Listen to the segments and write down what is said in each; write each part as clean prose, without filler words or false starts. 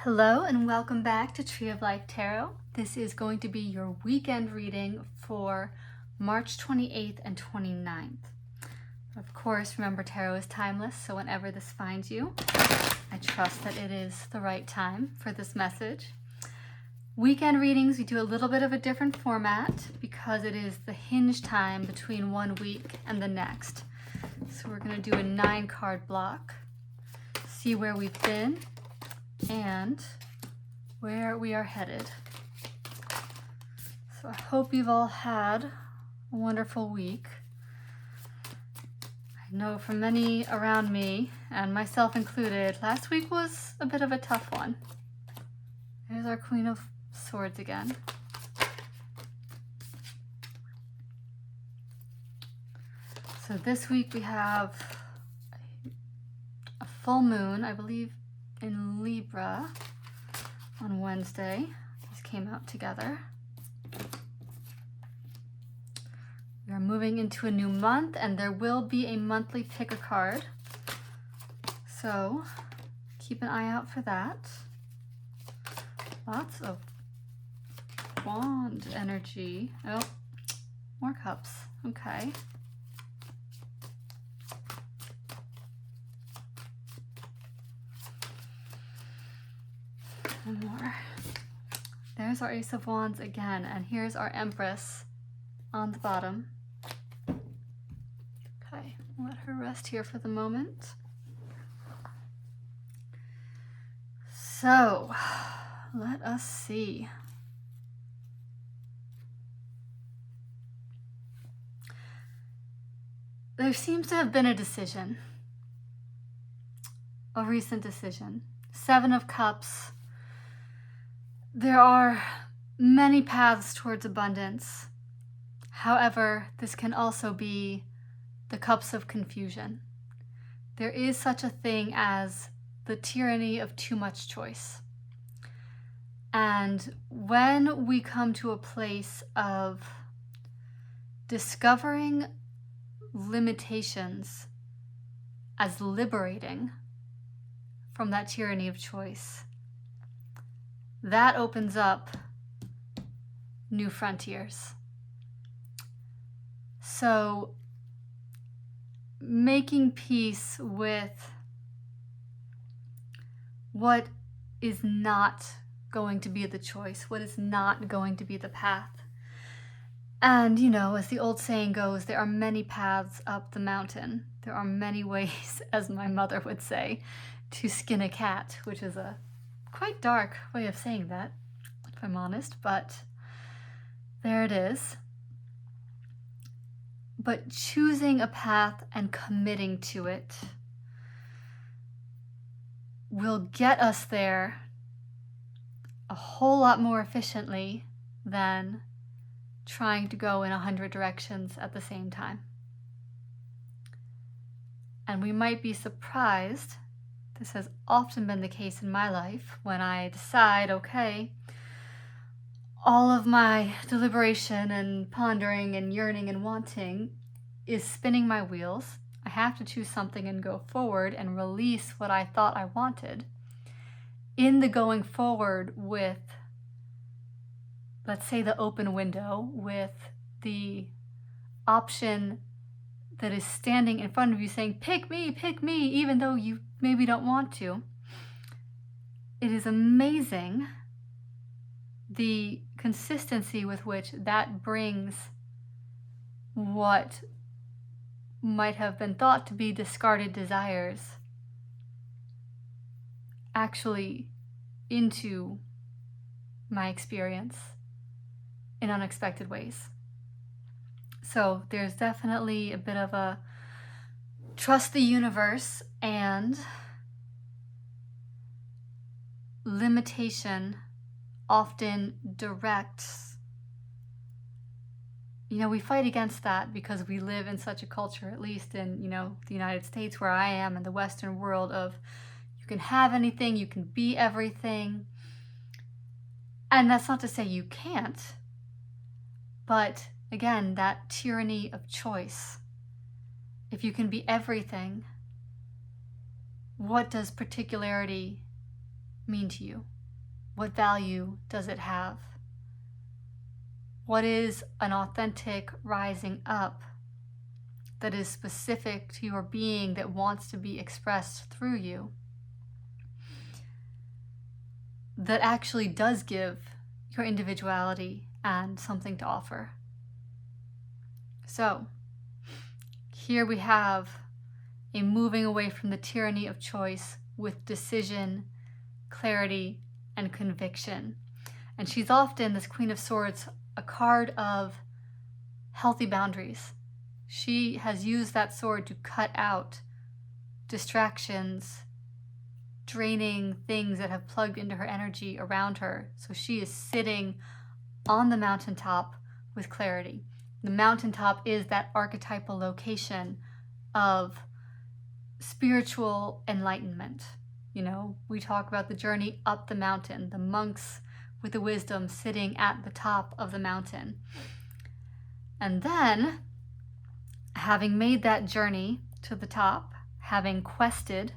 Hello and welcome back to Tree of Life Tarot. This is going to be your weekend reading for March 28th and 29th. Of course, remember tarot is timeless, so whenever this finds you, I trust that it is the right time for this message. Weekend readings, we do a little bit of a different format because it is the hinge time between one week and the next. So we're going to do a 9-card block, see where we've been, and where we are headed. So I hope you've all had a wonderful week. I know for many around me, and myself included, last week was a bit of a tough one. There's our Queen of Swords again. So this week we have a full moon, I believe, in Libra on Wednesday. These came out together. We are moving into a new month, and there will be a monthly pick a card. So keep an eye out for that. Lots of wand energy. Oh, more cups. Okay. One more. There's our Ace of Wands again, and here's our Empress on the bottom. Okay, let her rest here for the moment. So, let us see. There seems to have been a decision, a recent decision. 7 of Cups. There are many paths towards abundance. However, this can also be the cups of confusion. There is such a thing as the tyranny of too much choice. And when we come to a place of discovering limitations as liberating from that tyranny of choice, that opens up new frontiers. So making peace with what is not going to be the choice, what is not going to be the path. And, you know, as the old saying goes, there are many paths up the mountain. There are many ways, as my mother would say, to skin a cat, which is a quite dark way of saying that, if I'm honest, but there it is. But choosing a path and committing to it will get us there a whole lot more efficiently than trying to go in 100 directions at the same time. And we might be surprised. This has often been the case in my life when I decide, okay, all of my deliberation and pondering and yearning and wanting is spinning my wheels. I have to choose something and go forward and release what I thought I wanted. In the going forward with, let's say, the open window, with the option that is standing in front of you saying, pick me, even though you maybe don't want to. It is amazing the consistency with which that brings what might have been thought to be discarded desires actually into my experience in unexpected ways. So there's definitely a bit of a trust the universe, and limitation often directs. You know, we fight against that because we live in such a culture, at least in, you know, the United States where I am, in the Western world, of you can have anything, you can be everything. And that's not to say you can't, but again, that tyranny of choice. If you can be everything, what does particularity mean to you? What value does it have? What is an authentic rising up that is specific to your being that wants to be expressed through you, that actually does give your individuality and something to offer? So here we have a moving away from the tyranny of choice with decision, clarity, and conviction. And she's often, this Queen of Swords, a card of healthy boundaries. She has used that sword to cut out distractions, draining things that have plugged into her energy around her. So she is sitting on the mountaintop with clarity. The mountaintop is that archetypal location of spiritual enlightenment. You know, we talk about the journey up the mountain, the monks with the wisdom sitting at the top of the mountain. And then, having made that journey to the top, having quested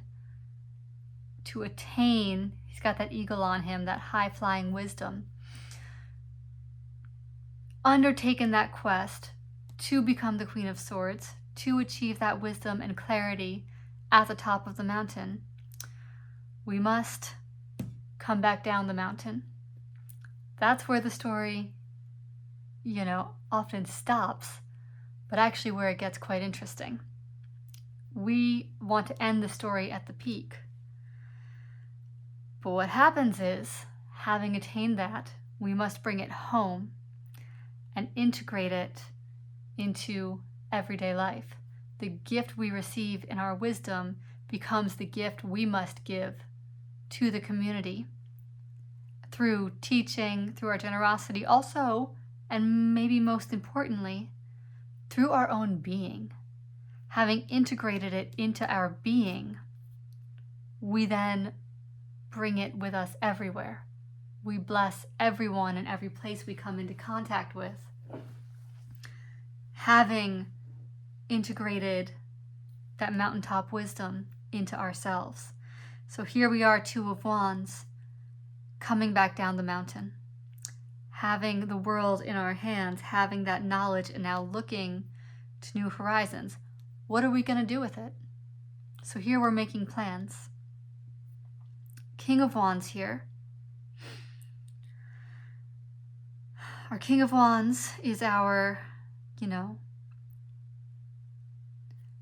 to attain, he's got that eagle on him, that high-flying wisdom, undertaken that quest to become the Queen of Swords, to achieve that wisdom and clarity at the top of the mountain, we must come back down the mountain. That's where the story, often stops, but actually where it gets quite interesting. We want to end the story at the peak. But what happens is, having attained that, we must bring it home and integrate it into everyday life. The gift we receive in our wisdom becomes the gift we must give to the community through teaching, through our generosity, also, and maybe most importantly, through our own being. Having integrated it into our being, we then bring it with us everywhere. We bless everyone and every place we come into contact with. Having integrated that mountaintop wisdom into ourselves. So here we are, Two of Wands, coming back down the mountain, having the world in our hands, having that knowledge, and now looking to new horizons. What are we going to do with it? So here we're making plans. King of Wands here. Our King of Wands is our,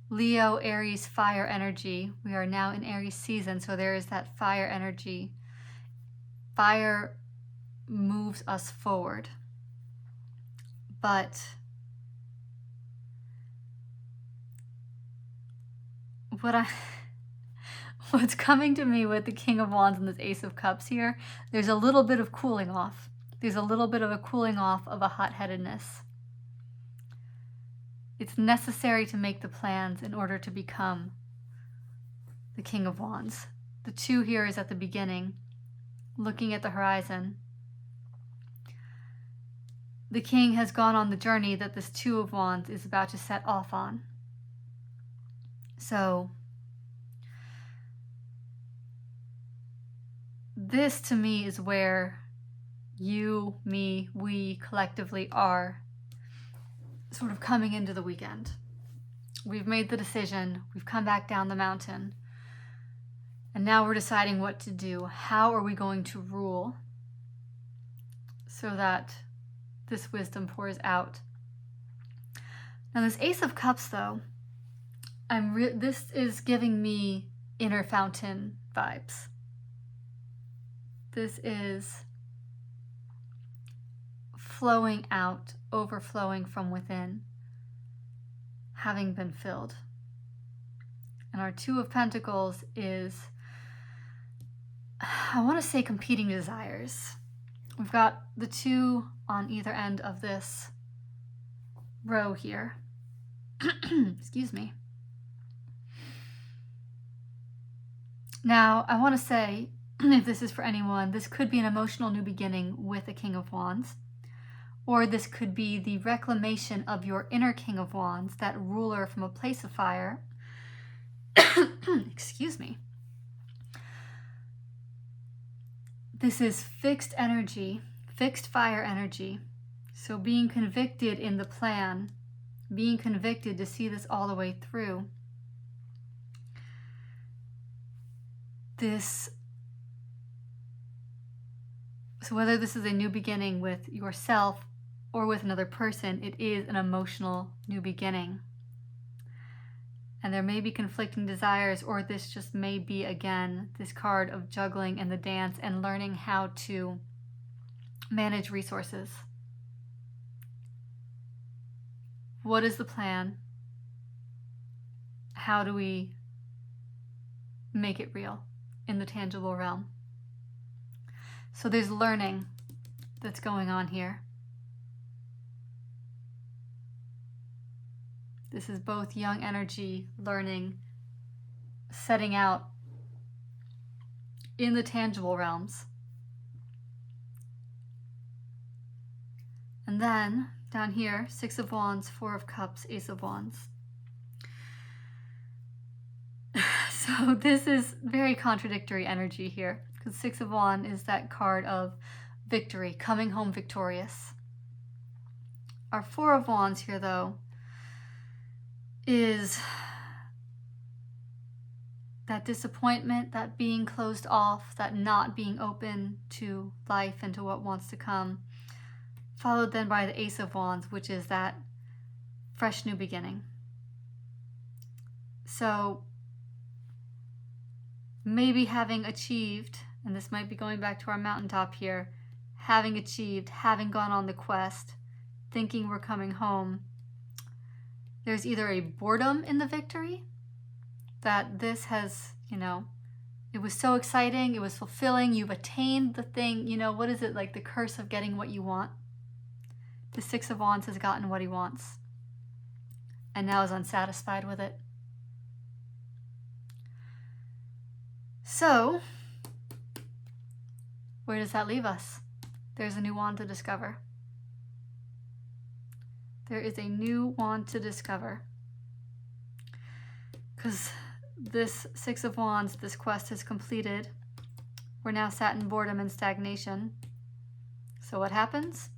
Leo, Aries, fire energy. We are now in Aries season, so there is that fire energy. Fire moves us forward. But what's coming to me with the King of Wands and this Ace of Cups here, there's a little bit of cooling off. There's a little bit of a cooling off of a hot-headedness. It's necessary to make the plans in order to become the King of Wands. The Two here is at the beginning, looking at the horizon. The King has gone on the journey that this Two of Wands is about to set off on. So, this to me is where you, me, we collectively are sort of coming into the weekend. We've made the decision, we've come back down the mountain, and now we're deciding what to do. How are we going to rule so that this wisdom pours out? Now this Ace of Cups though, this is giving me inner fountain vibes. This is flowing out, overflowing from within, having been filled. And our Two of Pentacles is, I want to say, competing desires. We've got the two on either end of this row here. Excuse me. Now, I want to say, if this is for anyone, this could be an emotional new beginning with a King of Wands. Or this could be the reclamation of your inner King of Wands, that ruler from a place of fire. Excuse me. this is fixed energy, fixed fire energy. So being convicted in the plan, being convicted to see this all the way through. So whether this is a new beginning with yourself or with another person, it is an emotional new beginning. And there may be conflicting desires, or this just may be, again, this card of juggling and the dance and learning how to manage resources. What is the plan? How do we make it real in the tangible realm? So there's learning that's going on here. This is both young energy, learning, setting out in the tangible realms. And then down here, Six of Wands, Four of Cups, Ace of Wands. So this is very contradictory energy here, because Six of Wands is that card of victory, coming home victorious. Our Four of Wands here, though, is that disappointment, that being closed off, that not being open to life and to what wants to come, followed then by the Ace of Wands, which is that fresh new beginning. So maybe having achieved, and this might be going back to our mountaintop here, having achieved, having gone on the quest, thinking we're coming home, there's either a boredom in the victory, that this has, it was so exciting, it was fulfilling, you've attained the thing, what is it, like the curse of getting what you want? The Six of Wands has gotten what he wants and now is unsatisfied with it. So, where does that leave us? There's a new wand to discover. There is a new wand to discover. Because this Six of Wands, this quest is completed. We're now sat in boredom and stagnation. So what happens?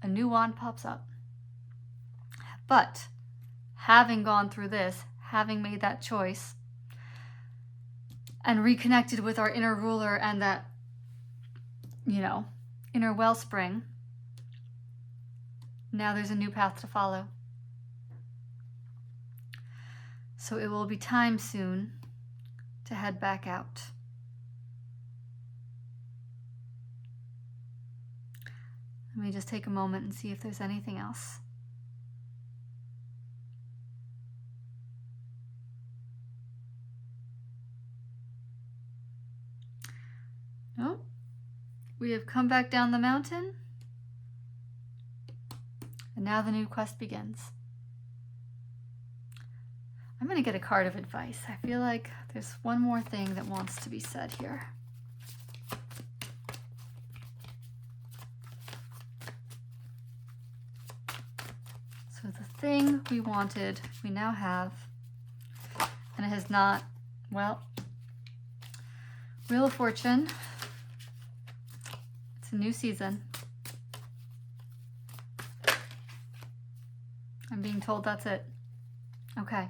A new wand pops up. But having gone through this, having made that choice, and reconnected with our inner ruler and that, inner wellspring, now there's a new path to follow. So it will be time soon to head back out. Let me just take a moment and see if there's anything else. Nope. We have come back down the mountain. And now the new quest begins. I'm going to get a card of advice. I feel like there's one more thing that wants to be said here. So the thing we wanted, we now have, and it has not, well, Wheel of Fortune. It's a new season. I'm being told that's it. Okay.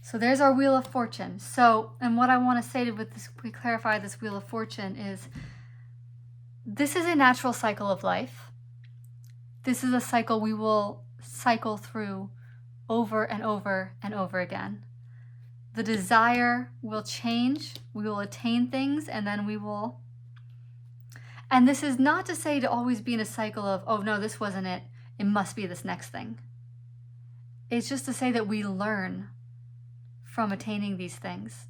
So there's our Wheel of Fortune. So, and what I want to say with this, we clarify this Wheel of Fortune is, this is a natural cycle of life. This is a cycle we will cycle through over and over and over again. The desire will change, we will attain things, and then we will... And this is not to say to always be in a cycle of, oh no, this wasn't it, it must be this next thing. It's just to say that we learn from attaining these things.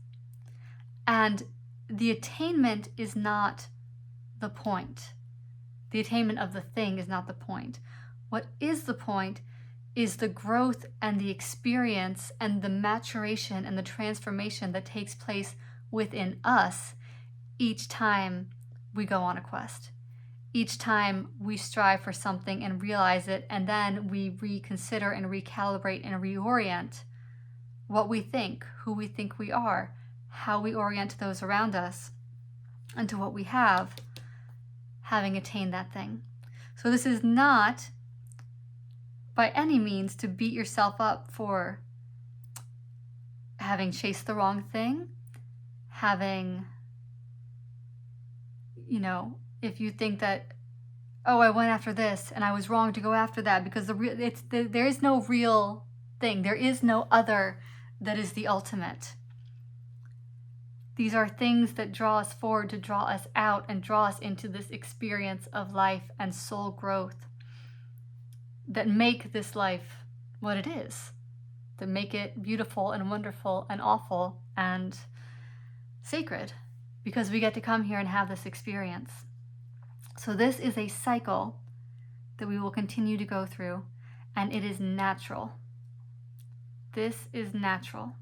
And the attainment is not the point. The attainment of the thing is not the point. What is the point is the growth and the experience and the maturation and the transformation that takes place within us each time we go on a quest. Each time we strive for something and realize it, and then we reconsider and recalibrate and reorient what we think, who we think we are, how we orient those around us. and to what we have, having attained that thing. So this is not by any means to beat yourself up for having chased the wrong thing, having, if you think that, oh, I went after this and I was wrong to go after that, because there is no real thing. There is no other that is the ultimate. These are things that draw us forward, to draw us out and draw us into this experience of life and soul growth, that make this life what it is, that make it beautiful and wonderful and awful and sacred, because we get to come here and have this experience. So this is a cycle that we will continue to go through, and it is natural. This is natural.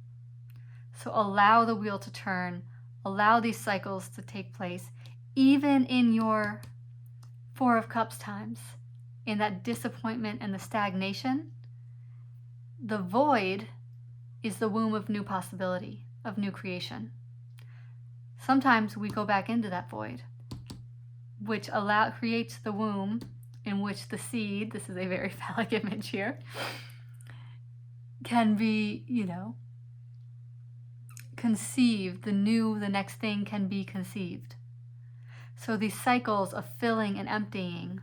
So allow the wheel to turn, allow these cycles to take place, even in your Four of Cups times, in that disappointment and the stagnation. The void is the womb of new possibility, of new creation. Sometimes we go back into that void, which creates the womb in which the seed, this is a very phallic image here, can be, conceived. The next thing can be conceived. So these cycles of filling and emptying,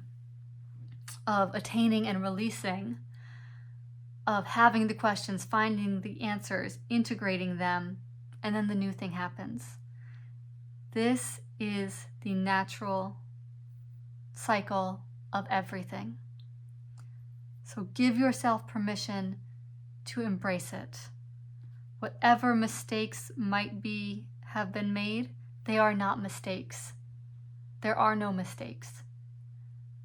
of attaining and releasing, of having the questions, finding the answers, integrating them, and then the new thing happens. This is the natural cycle of everything. So give yourself permission to embrace it. Whatever mistakes have been made, they are not mistakes. There are no mistakes.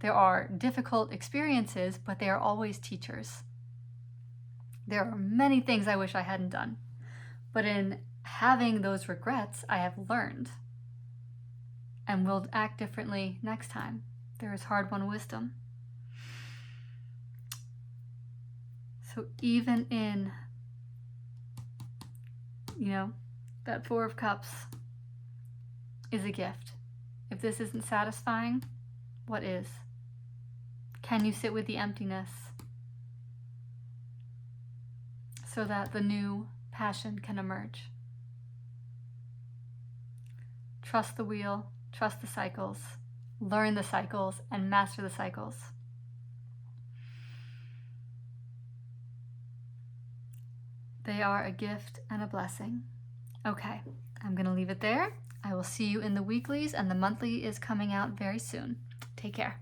There are difficult experiences, but they are always teachers. There are many things I wish I hadn't done, but in having those regrets, I have learned and will act differently next time. There is hard-won wisdom. So even in, that Four of Cups is a gift. If this isn't satisfying, what is? Can you sit with the emptiness so that the new passion can emerge? Trust the wheel, trust the cycles, learn the cycles, and master the cycles. They are a gift and a blessing. Okay, I'm going to leave it there. I will see you in the weeklies, and the monthly is coming out very soon. Take care.